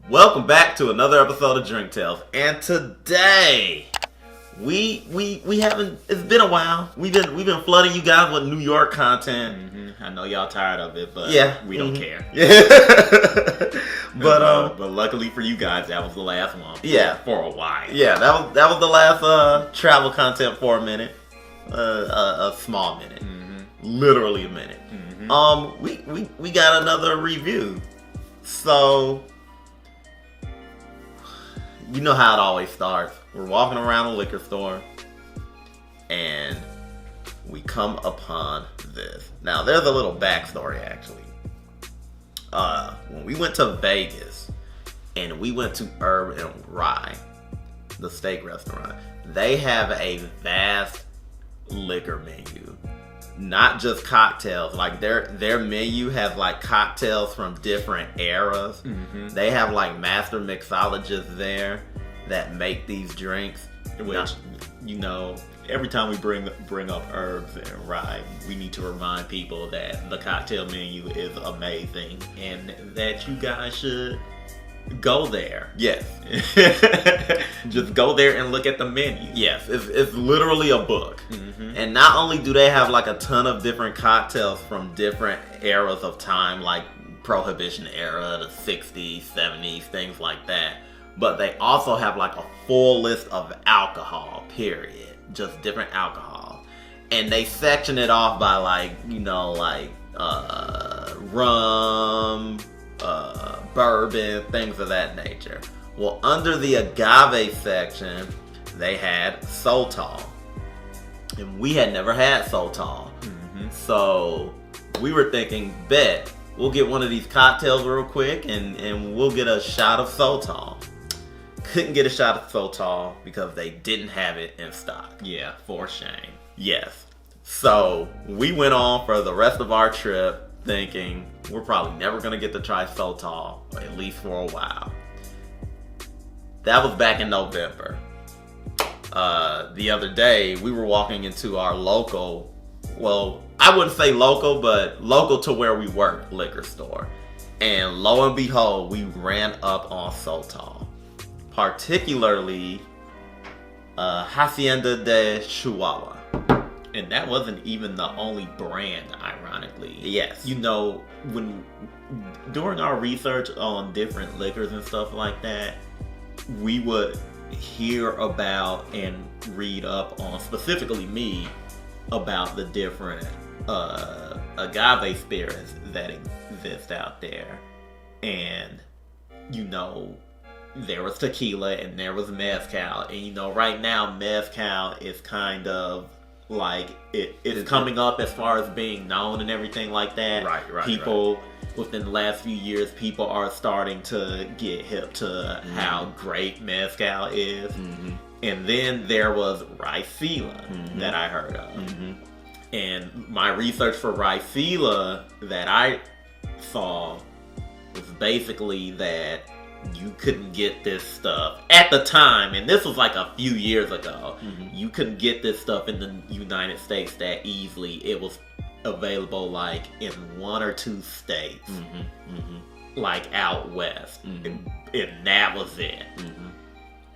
Welcome back to another episode of Drink Tales, and today we haven't. It's been a while. We've been flooding you guys with New York content. I know y'all tired of it, but we don't care. Yeah. but luckily for you guys, that was the last one. Yeah, for a while. Yeah, that was the last travel content for a minute, a small minute, literally a minute. We got another review, so. You know how it always starts. We're walking around a liquor store, and we come upon this. Now, there's a little backstory, actually. When we went to Vegas, and we went to Herb and Rye, the steak restaurant, they have a vast liquor menu. Not just cocktails. Like, their menu has, like, cocktails from different eras. They have, like, master mixologists there that make these drinks. Which, you know, every time we bring up herbs and rye, we need to remind people that the cocktail menu is amazing and that you guys should go there. Yes. Just go there and look at the menu. Yes, it's literally a book. And not only do they have like a ton of different cocktails from different eras of time, like Prohibition era, the 60s, 70s, things like that, but they also have like a full list of alcohol, period. Just different alcohol. And they section it off by like, you know, like rum, bourbon, things of that nature. Well, under the agave section, they had Sotol. And we had never had Sotol. So we were thinking, bet, we'll get one of these cocktails real quick and we'll get a shot of Sotol. Couldn't get a shot of Sotol because they didn't have it in stock. Yeah, for shame. Yes. So we went on for the rest of our trip thinking we're probably never going to get to try Sotol, at least for a while. That was back in November. The other day, we were walking into our local, well, I wouldn't say local, but local to where we work, liquor store. And lo and behold, we ran up on Sotol. Particularly, Hacienda De Chihuahua. And that wasn't even the only brand, ironically. Yes. You know, during our research on different liquors and stuff like that, we would hear about and read up on, specifically me, about the different agave spirits that exist out there. And, you know, there was tequila and there was mezcal. And, you know, right now, mezcal is kind of like, it's coming up as far as being known and everything like that. Right. People, within the last few years, people are starting to get hip to how great mezcal is. And then there was Ricela that I heard of. And my research for Ricela that I saw was basically that you couldn't get this stuff at the time, and this was like a few years ago. You couldn't get this stuff in the United States that easily. It was available like in 1 or 2 states, like out west, and that was it.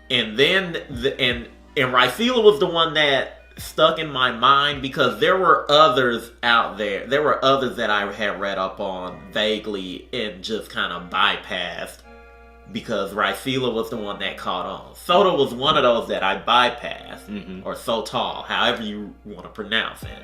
And then and Ricela was the one that stuck in my mind because there were others out there. There were others that I had read up on vaguely and just kind of bypassed because Ricela was the one that caught on. Soda was one of those that I bypassed, or Sotol, however you want to pronounce it.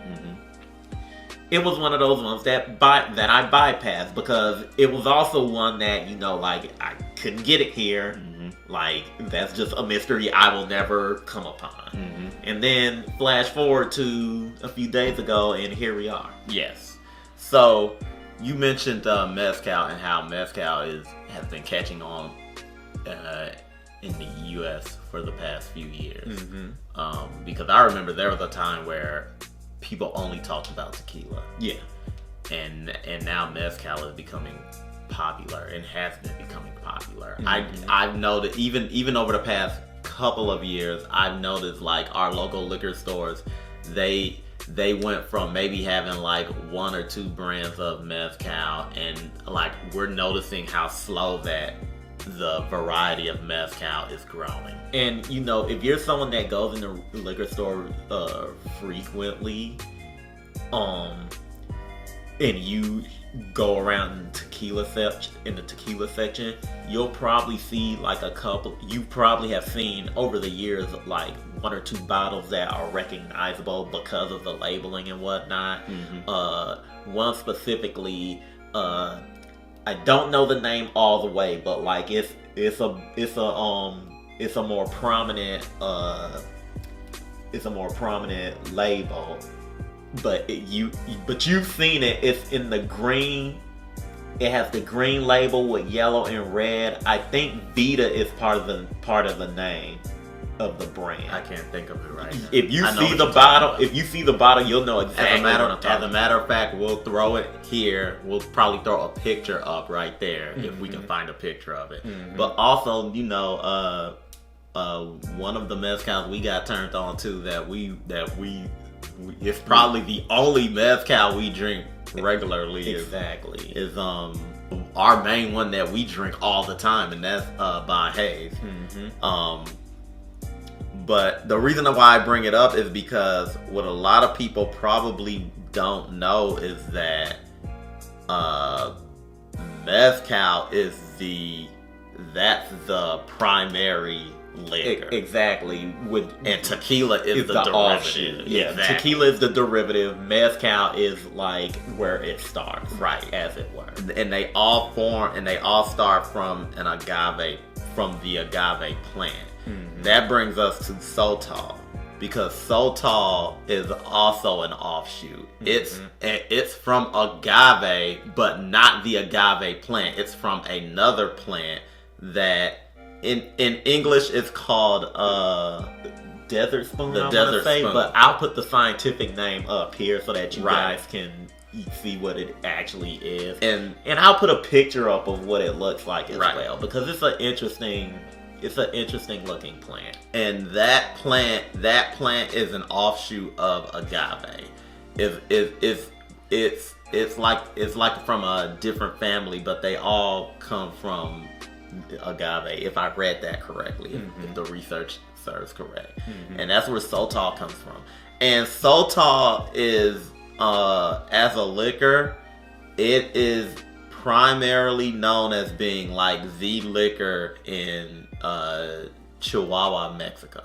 It was one of those ones that I bypassed because it was also one that, you know, like, I couldn't get it here. Like, that's just a mystery I will never come upon. And then flash forward to a few days ago, and here we are. Yes. So you mentioned mezcal and how mezcal has been catching on in the U.S. for the past few years. Because I remember there was a time where people only talked about tequila. Yeah. And now mezcal is becoming popular and has been becoming popular. I've noticed even over the past couple of years, I've noticed like our local liquor stores, they went from maybe having like 1 or 2 brands of mezcal, and like we're noticing how slow that the variety of mezcal is growing. And you know, if you're someone that goes in the liquor store frequently, and you go around in the tequila section, you'll probably see like a couple. You probably have seen over the years like 1 or 2 bottles that are recognizable because of the labeling and whatnot. One specifically, I don't know the name all the way, but like it's a more prominent label. But you've seen it. It's in the green. It has the green label with yellow and red. I think Vita is part of the name of the brand. I can't think of it right now. If you see the bottle, you'll know exactly what I'm talking about. As a matter of fact, we'll throw it here. We'll probably throw a picture up right there if we can find a picture of it. But also, you know, one of the mezcals we got turned on to that we it's probably the only mezcal we drink regularly. Exactly. Is our main one that we drink all the time, and that's by Hayes. But the reason why I bring it up is because what a lot of people probably don't know is that mezcal is that's the primary liquor. Exactly. And tequila is the derivative. Offshoot. Yeah, exactly. Tequila is the derivative. Mezcal is like where it starts, right, as it were. And they all start from the agave plant. That brings us to Sotol, because Sotol is also an offshoot. It's from agave, but not the agave plant. It's from another plant that in English it's called desert spoon. The desert spoon. But I'll put the scientific name up here so that you guys can see what it actually is. And I'll put a picture up of what it looks like as well, because it's an interesting looking plant. And that plant is an offshoot of agave. It's like from a different family, but they all come from agave, if I read that correctly, if the research serves correct. And that's where Sotol comes from. And Sotol is, as a liquor, it is primarily known as being like the liquor in Chihuahua, Mexico.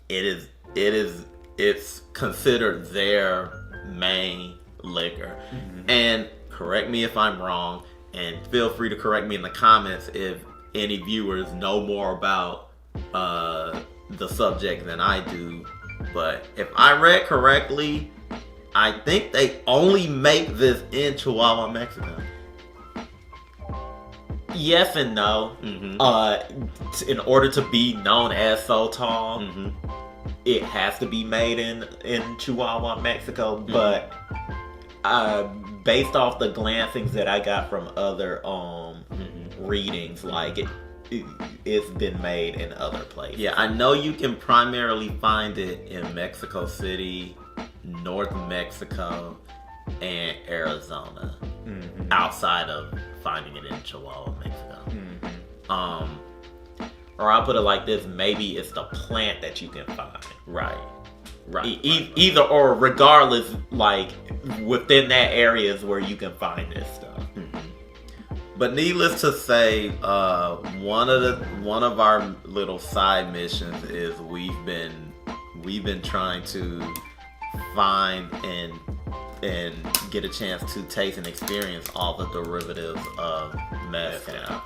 It's considered their main liquor. And correct me if I'm wrong, and feel free to correct me in the comments if any viewers know more about the subject than I do. But if I read correctly, I think they only make this in Chihuahua, Mexico. Yes and no. In order to be known as Sotol, it has to be made in Chihuahua, Mexico. But based off the glancings that I got from other readings, like it's been made in other places. Yeah, I know you can primarily find it in Mexico City, North Mexico, and Arizona, outside of finding it in Chihuahua, Mexico. Or I'll put it like this: maybe it's the plant that you can find. Right. Either or, regardless, like within that area is where you can find this stuff. But needless to say, one of our little side missions is we've been trying to find and get a chance to taste and experience all the derivatives of mezcal.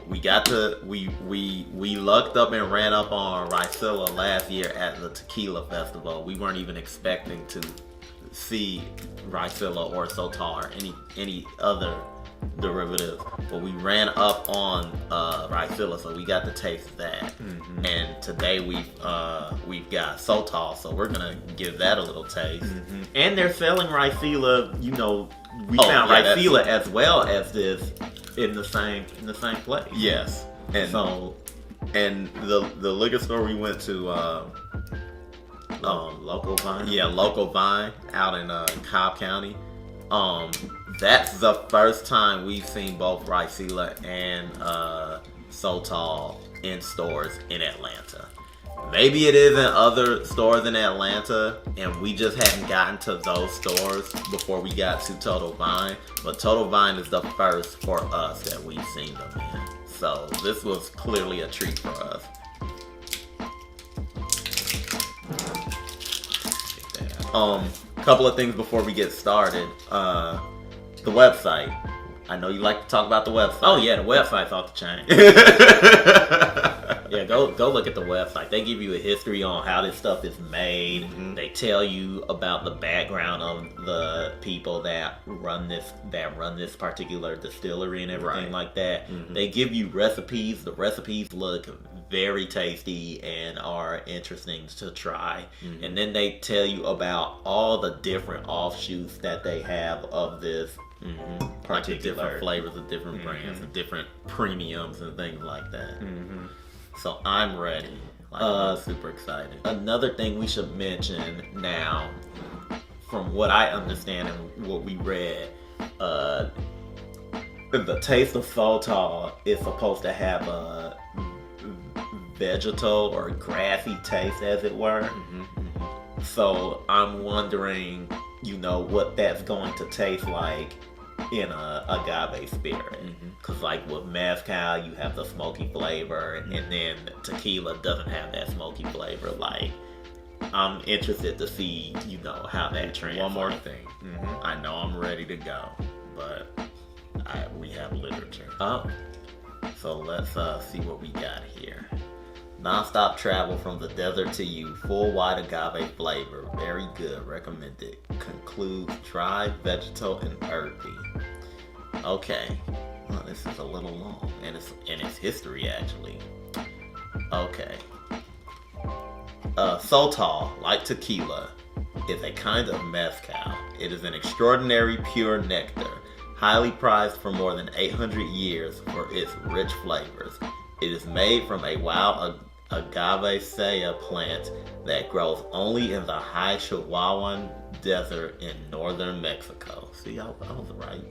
We lucked up and ran up on Ricilla last year at the Tequila Festival. We weren't even expecting to see Ricilla or Sotol or any other derivative, but we ran up on Ricilla, so we got to taste that. And today we've got Sotol, so we're gonna give that a little taste. And they're selling Ricilla. You know, we found Ricilla as well as this in the same place. Yes, and so the liquor store we went to, Local Vine. Yeah, Local Vine out in Cobb County. That's the first time we've seen both Ricela and Sotol in stores in Atlanta. Maybe it is in other stores in Atlanta, and we just hadn't gotten to those stores before we got to Total Vine. But Total Vine is the first for us that we've seen them in. So this was clearly a treat for us. Couple of things before we get started. The website. I know you like to talk about the website. Oh yeah, the website's off the chain. Yeah, go look at the website. They give you a history on how this stuff is made. Mm-hmm. They tell you about the background of the people that run this particular distillery and everything like that. Mm-hmm. They give you recipes. The recipes look very tasty and are interesting to try. Mm-hmm. And then they tell you about all the different offshoots that they have of this like the different flavors of different brands, the different premiums and things like that. Mm-hmm. So I'm ready. I'm super excited. Another thing we should mention now, from what I understand and what we read, the taste of Sotol is supposed to have a vegetal or grassy taste, as it were. Mm-hmm, mm-hmm. So I'm wondering, what that's going to taste like in a agave spirit. Because like with mezcal, you have the smoky flavor, and then tequila doesn't have that smoky flavor. Like, I'm interested to see, how that translates. One more thing. Mm-hmm. I know I'm ready to go, but we have literature. Oh. So let's see what we got here. Non-stop travel from the desert to you. Full white agave flavor. Very good. Recommended. Concludes dry, vegetal, and earthy. Okay. Well, this is a little long. And it's history, actually. Okay. Sotol, like tequila, is a kind of mezcal. It is an extraordinary pure nectar, highly prized for more than 800 years for its rich flavors. It is made from a wild agave plant that grows only in the high Chihuahuan desert in northern Mexico. See, I was right.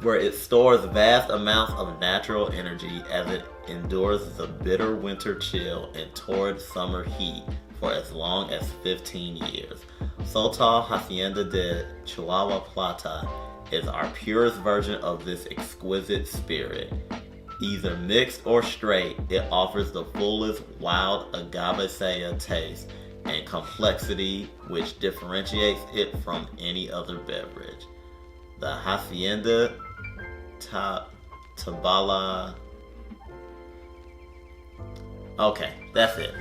Where it stores vast amounts of natural energy as it endures the bitter winter chill and torrid summer heat for as long as 15 years. Sotol Hacienda De Chihuahua Plata is our purest version of this exquisite spirit. Either mixed or straight, it offers the fullest wild agave taste and complexity which differentiates it from any other beverage. The Hacienda Tabala. Okay, that's it.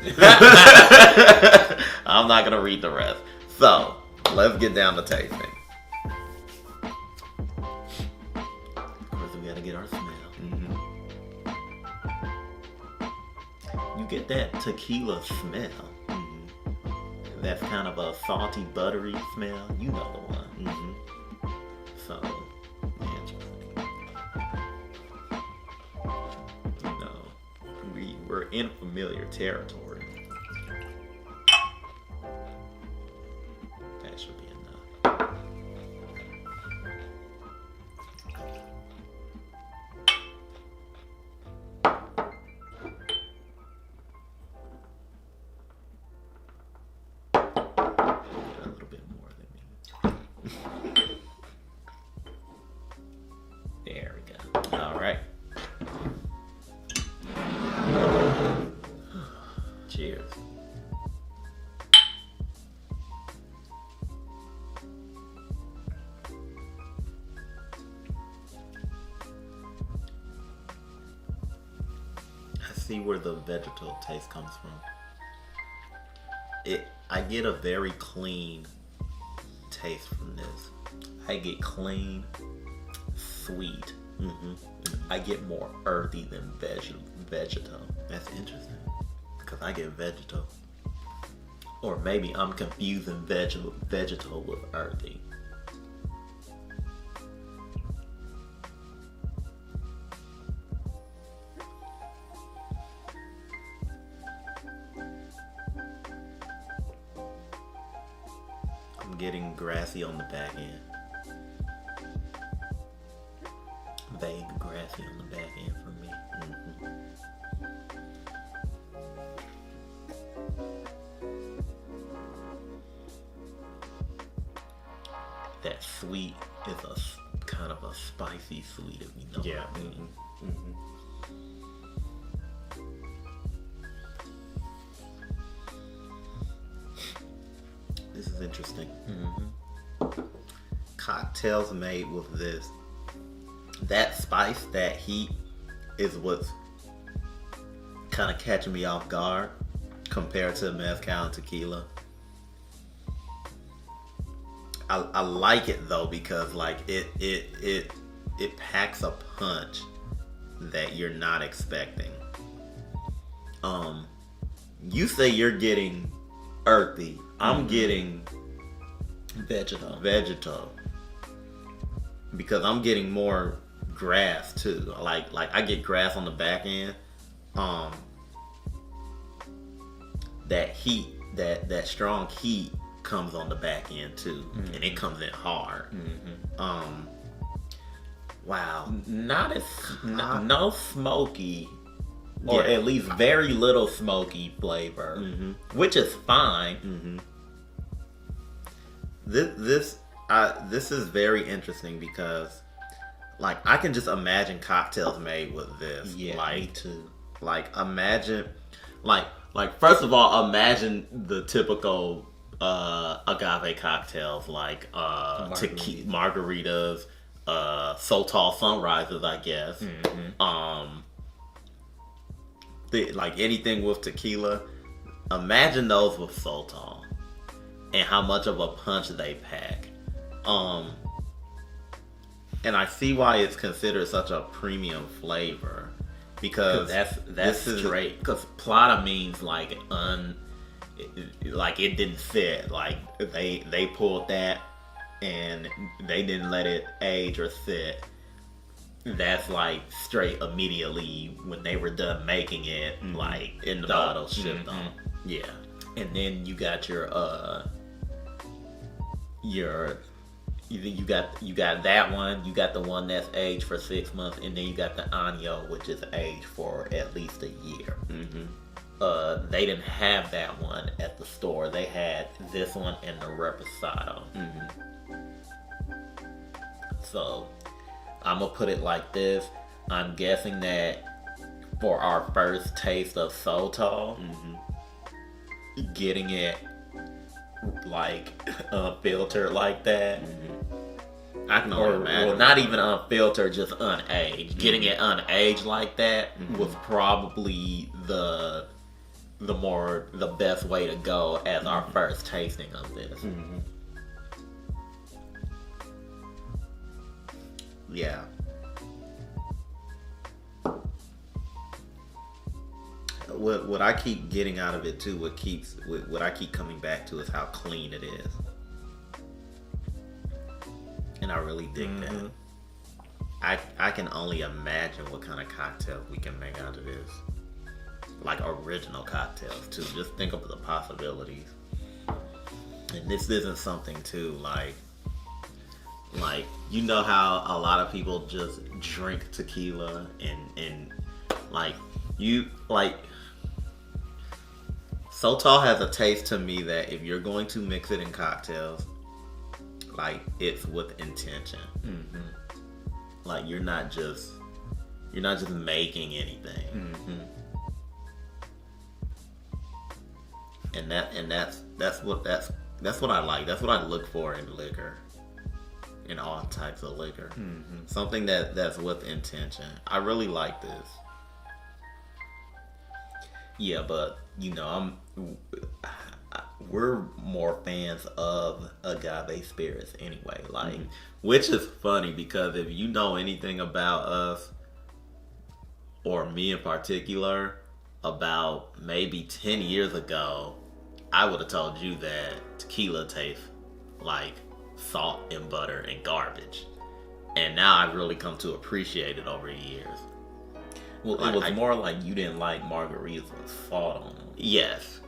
I'm not gonna read the rest. So, let's get down to tasting. Of course, we gotta get our smell. You get that tequila smell. That's kind of a salty, buttery smell. You know the one. So, we're in familiar territory. That should be enough. Cheers. I see where the vegetal taste comes from. I get a very clean taste from this. I get clean, sweet. I get more earthy than vegetal. That's interesting. Because I get vegetal. Or maybe I'm confusing vegetal with earthy. I'm getting grassy on the back end. grassy on the back end for me. That sweet is a kind of a spicy sweet, if you know what I mean. This is interesting. Cocktails made with this. That spice, that heat, is what's kind of catching me off guard compared to mezcal and tequila. I like it though because like it packs a punch that you're not expecting. You say you're getting earthy. I'm getting vegetal because I'm getting more grass too. Like I get grass on the back end. That heat, that strong heat comes on the back end too, and it comes in hard. Wow, not as no smoky, or at least very little smoky flavor, which is fine. This is very interesting because, like, I can just imagine cocktails made with this. Yeah, like, me too. Like, imagine, like first of all, imagine the typical agave cocktails, like margaritas, Sotol sunrises, I guess. Like anything with tequila. Imagine those with Sotol and how much of a punch they pack. And I see why it's considered such a premium flavor because that's straight. Because plata means like it didn't sit. Like they pulled that and they didn't let it age or sit. That's like straight immediately when they were done making it, like in the bottle shipped on. Yeah, and then you got you got that one. You got the one that's aged for 6 months, and then you got the Año, which is aged for at least a year. They didn't have that one at the store. They had this one and the Reposado. So I'm gonna put it like this. I'm guessing that for our first taste of Sotol, getting it like unfiltered like that, I can only imagine. Well, not even unfiltered, just unaged. Getting it unaged like that was probably the best way to go as our first tasting of this. Yeah. What I keep getting out of it too, what I keep coming back to is how clean it is. And I really dig that. I can only imagine what kind of cocktails we can make out of this. Like original cocktails too. Just think of the possibilities. And this isn't something too like you know how a lot of people just drink tequila and like you like Sotol has a taste to me that if you're going to mix it in cocktails, like it's with intention. Like you're not just making anything. And that's what I like. That's what I look for in liquor. In all types of liquor. Something that's with intention. I really like this. Yeah, but you know, we're more fans of agave spirits anyway. Like, which is funny because if you know anything about us, or me in particular, about maybe 10 years ago, I would have told you that tequila tastes like salt and butter and garbage. And now I've really come to appreciate it over years. Well, it was more like you didn't like margaritas with salt on them. Yes.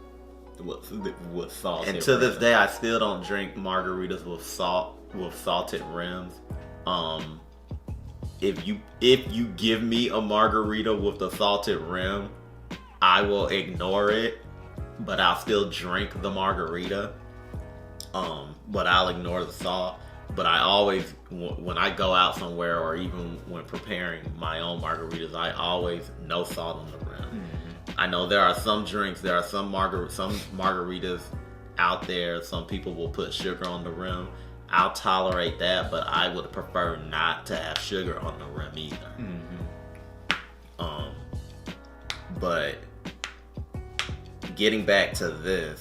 With salt. And to this day, I still don't drink margaritas with salted rims. if you give me a margarita with the salted rim, I will ignore it, but I'll still drink the margarita. But I'll ignore the salt. But I always, when I go out somewhere, or even when preparing my own margaritas, I always no salt on the rim. Mm-hmm. I know there are some drinks, there are some margaritas out there. Some people will put sugar on the rim. I'll tolerate that, but I would prefer not to have sugar on the rim either. Mm-hmm. But getting back to this,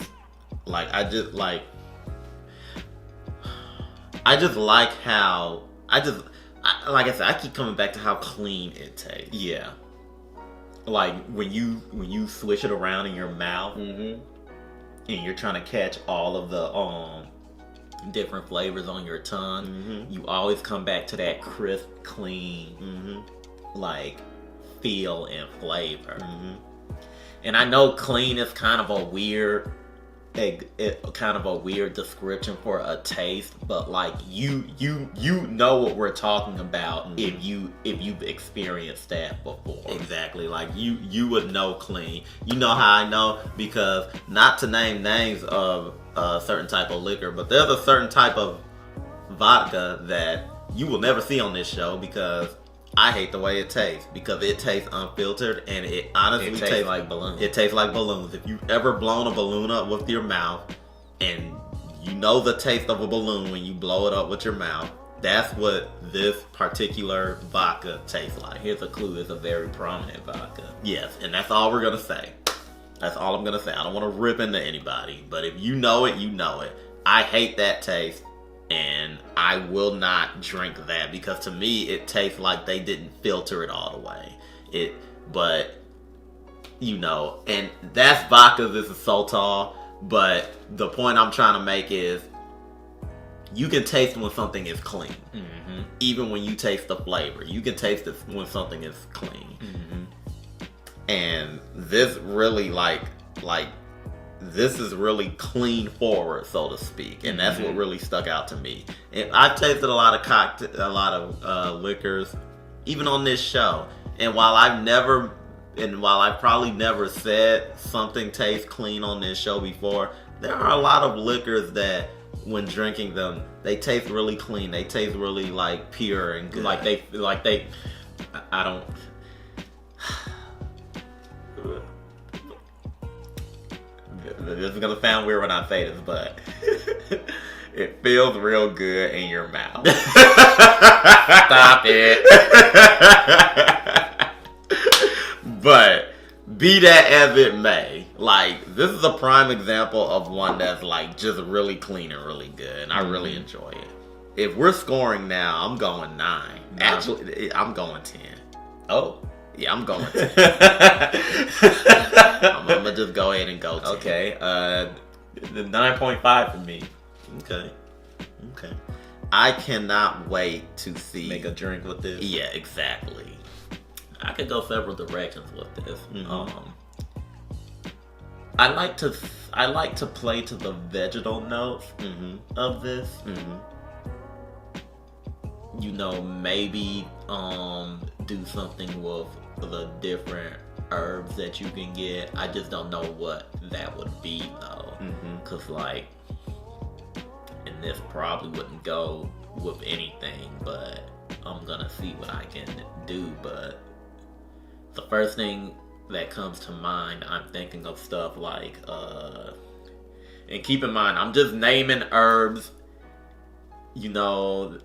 like I just like how like I said, I keep coming back to how clean it tastes. Yeah. Like when you swish it around in your mouth, mm-hmm. and you're trying to catch all of the different flavors on your tongue, mm-hmm. you always come back to that crisp, clean, mm-hmm. like feel and flavor. Mm-hmm. And I know clean is kind of a weird description for a taste, but like you know what we're talking about, mm-hmm. if you've experienced that before. Exactly. Like you would know clean. You know how I know? Because, not to name names of a certain type of liquor, but there's a certain type of vodka that you will never see on this show because I hate the way it tastes, because it tastes unfiltered, and it honestly tastes like balloons. It tastes like balloons. If you've ever blown a balloon up with your mouth, and you know the taste of a balloon when you blow it up with your mouth, that's what this particular vodka tastes like. Here's a clue: it's a very prominent vodka. Yes, and that's all we're gonna say. That's all I'm gonna say. I don't want to rip into anybody, but if you know it, you know it. I hate that taste. And I will not drink that, because to me it tastes like they didn't filter it all the way. But you know, and that's vodka. This is Sotol. But the point I'm trying to make is, you can taste when something is clean, mm-hmm. even when you taste the flavor. You can taste it when something is clean, mm-hmm. and this really this is really clean forward, so to speak, and that's what really stuck out to me. And I've tasted a lot of liquors, even on this show. And while I've probably never said something tastes clean on this show before, there are a lot of liquors that, when drinking them, they taste really clean. They taste really like pure and good. I don't. This is gonna sound weird when I say this, but it feels real good in your mouth. Stop it. But be that as it may, like, this is a prime example of one that's like just really clean and really good, and I really enjoy it. If we're scoring now, I'm going 9. Actually, I'm going 10. Oh. Yeah, I'm going 10. I'm gonna just go ahead and go 10. Okay, the 9.5 for me. Okay. I cannot wait to see. Make a drink with this? Yeah, exactly. I could go several directions with this. Mm-hmm. I like to play to the vegetal notes of this. Mm-hmm. You know, maybe do something with the different herbs that you can get. I just don't know what that would be though, because like, and this probably wouldn't go with anything, but I'm gonna see what I can do. But the first thing that comes to mind, I'm thinking of stuff like and keep in mind, I'm just naming herbs, you know.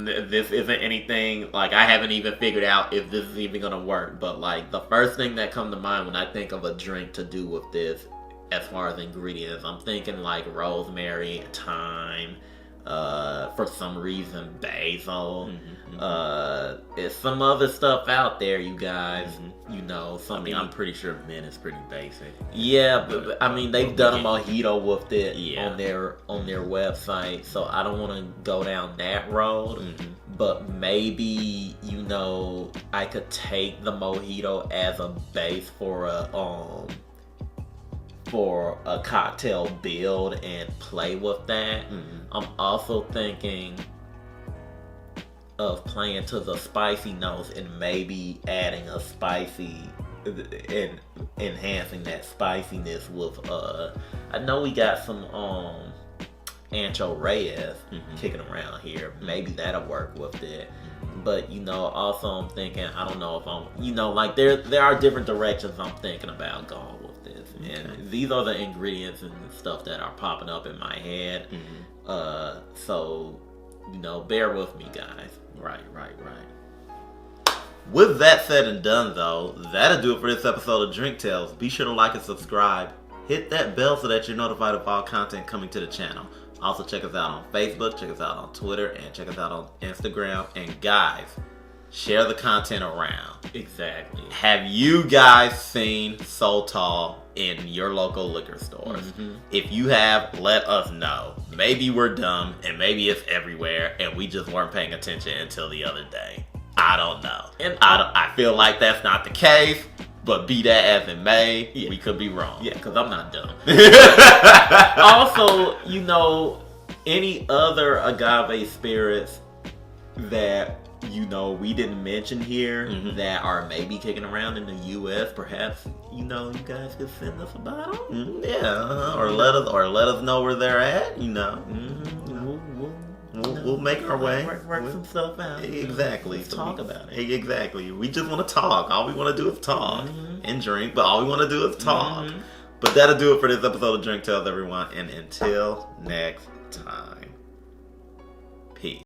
This isn't anything, like, I haven't even figured out if this is even gonna work, but like, the first thing that comes to mind when I think of a drink to do with this, as far as ingredients, I'm thinking like rosemary, thyme, for some reason basil, there's some other stuff out there, you guys, you know. I mean, I'm pretty sure mint is pretty basic. Yeah, but I mean, they've done a mojito with it on their website, so I don't want to go down that road. But maybe, you know, I could take the mojito as a base for a cocktail build and play with that. I'm also thinking of playing to the spicy notes and maybe adding a spicy and enhancing that spiciness with I know we got some Ancho Reyes kicking around here. Maybe that'll work with it. But also I'm thinking, I don't know if I'm like there are different directions I'm thinking about going with this. And these are the ingredients and stuff that are popping up in my head. So bear with me, guys. Right. With that said and done, though, that'll do it for this episode of Drink Tales. Be sure to like and subscribe. Hit that bell so that you're notified of all content coming to the channel. Also, check us out on Facebook, check us out on Twitter, and check us out on Instagram. And guys, share the content around. Exactly. Have you guys seen Sotol in your local liquor stores? If you have, let us know. Maybe we're dumb, and maybe it's everywhere, and we just weren't paying attention until the other day. I don't know. And I feel like that's not the case, but be that as it may, we could be wrong. Yeah, because I'm not dumb. Also, any other agave spirits that we didn't mention here that are maybe kicking around in the U.S. Perhaps you guys could send us a bottle. Or let us know where they're at. We'll make our way. Work some stuff out. Exactly. Let's talk about it. Exactly. We just want to talk. All we want to do is talk and drink, but all we want to do is talk. But that'll do it for this episode of Drink Tales, everyone. And until next time.